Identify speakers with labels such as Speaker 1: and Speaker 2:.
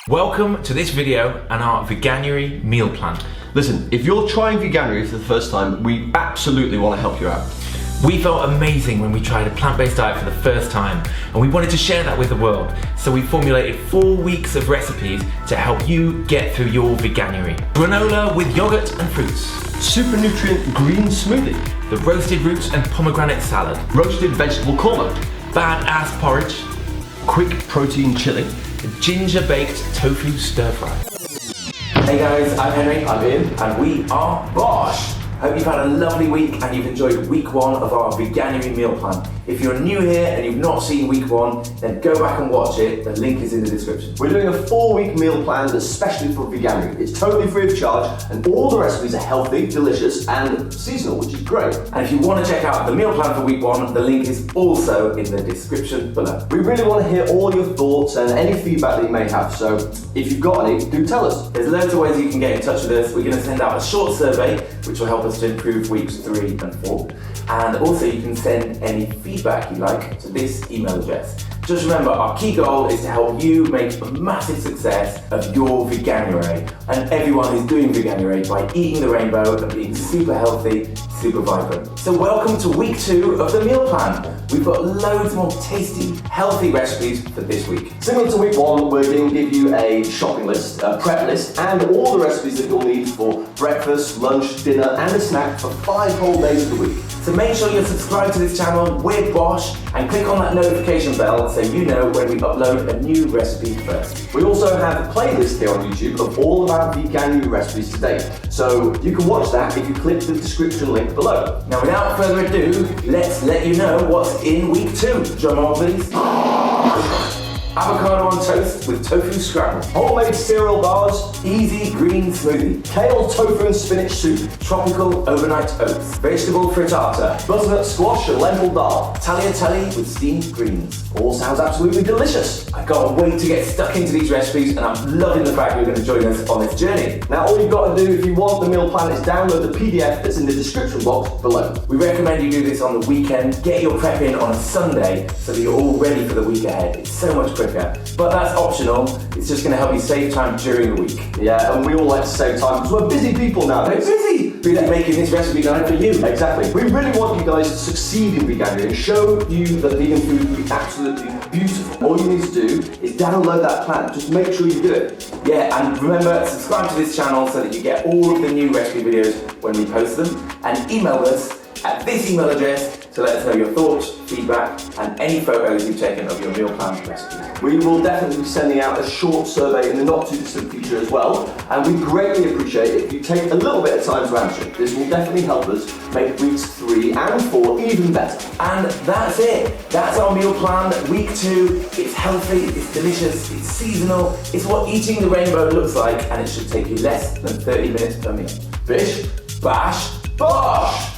Speaker 1: Welcome to this video and our Veganuary meal plan.
Speaker 2: Listen, if you're trying Veganuary for the first time, we absolutely want to help you out.
Speaker 1: We felt amazing when we tried a plant-based diet for the first time, and we wanted to share that with the world. So we formulated 4 weeks of recipes to help you get through your Veganuary. Granola with yogurt and fruits.
Speaker 2: Super nutrient green smoothie.
Speaker 1: The roasted roots and pomegranate salad.
Speaker 2: Roasted vegetable korma.
Speaker 1: Badass porridge.
Speaker 2: Quick protein chili.
Speaker 1: Ginger baked tofu stir fry. Hey guys, I'm Henry.
Speaker 2: I'm Ian.
Speaker 1: And we are BOSH. Hope you've had a lovely week and you've enjoyed week 1 of our Veganuary meal plan. If you're new here and you've not seen week 1, then go back and watch it. The link is in the description.
Speaker 2: We're doing a 4-week meal plan that's specially for Veganuary. It's totally free of charge and all the recipes are healthy, delicious and seasonal, which is great.
Speaker 1: And if you want to check out the meal plan for week 1, the link is also in the description below.
Speaker 2: We really want to hear all your thoughts and any feedback that you may have, so if you've got any, do tell us.
Speaker 1: There's loads of ways you can get in touch with us. We're going to send out a short survey which will help us to improve weeks 3 and 4. And also you can send any feedback you like to this email address. Just remember, our key goal is to help you make a massive success of your Veganuary and everyone who's doing Veganuary by eating the rainbow and being super healthy, super vibrant. So welcome to week 2 of the meal plan. We've got loads more tasty, healthy recipes for this week.
Speaker 2: Similar to week 1, we're going to give you a shopping list, a prep list, and all the recipes that you'll need for breakfast, lunch, dinner, and a snack for 5 whole days of the week.
Speaker 1: So make sure you're subscribed to this channel with BOSH and click on that notification bell so you know when we upload a new recipe first.
Speaker 2: We also have a playlist here on YouTube of all of our Veganuary recipes to date. So you can watch that if you click the description link below.
Speaker 1: Now without further ado, let's let you know what's in week 2. Drum roll please. Avocado on toast with tofu scramble.
Speaker 2: Homemade cereal bars.
Speaker 1: Easy green smoothie.
Speaker 2: Kale, tofu and spinach soup.
Speaker 1: Tropical overnight oats. Vegetable frittata.
Speaker 2: Butternut squash and lentil dal.
Speaker 1: Tagliatelle with steamed greens.
Speaker 2: All sounds absolutely delicious.
Speaker 1: I can't wait to get stuck into these recipes and I'm loving the fact you're going to join us on this journey.
Speaker 2: Now all you've got to do if you want the meal plan is download the PDF that's in the description box below.
Speaker 1: We recommend you do this on the weekend. Get your prep in on a Sunday so that you're all ready for the week ahead. It's so much quicker. But that's optional. It's just going to help you save time during the week.
Speaker 2: Yeah, and we all like to save time because we're busy people nowadays.
Speaker 1: We're busy! Really making this recipe guide for you.
Speaker 2: Exactly. We really want you guys to succeed in Veganuary and show you that vegan food can be absolutely beautiful. All you need to do is download that plan. Just make sure you do it.
Speaker 1: Yeah, and remember, subscribe to this channel so that you get all of the new recipe videos when we post them. And email us at this email address to let us know your thoughts, feedback, and any photos you've taken of your meal plan recipes.
Speaker 2: We will definitely be sending out a short survey in the not too distant future as well, and we greatly appreciate it if you take a little bit of time to answer it. This will definitely help us make weeks 3 and 4 even better.
Speaker 1: And that's it. That's our meal plan. Week 2, it's healthy, it's delicious, it's seasonal, it's what eating the rainbow looks like, and it should take you less than 30 minutes per meal.
Speaker 2: Bish,
Speaker 1: bash, bosh!